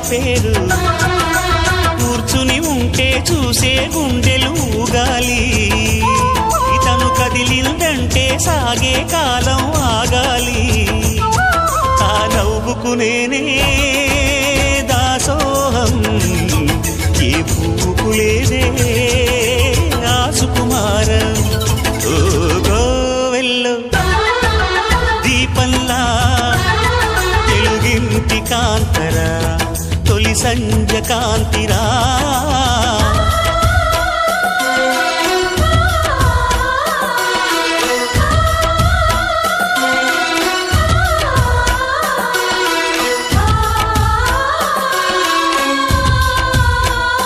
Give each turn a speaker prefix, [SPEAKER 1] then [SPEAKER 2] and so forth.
[SPEAKER 1] పేరు కూర్చుని ఉంటే చూసే గుండెలు ఊగాలి ఇతను కదిలిందంటే సాగే కాలం ఆగాలి ఆ నవ్వుకు నేనే దాసోహం ఏ పువ్వుకు లేదే ఆ సుకుమారం ఓ గోవెల్లో దీపంలా తెలుగింటి కాంతరా తొలి సంజ కాంతిరా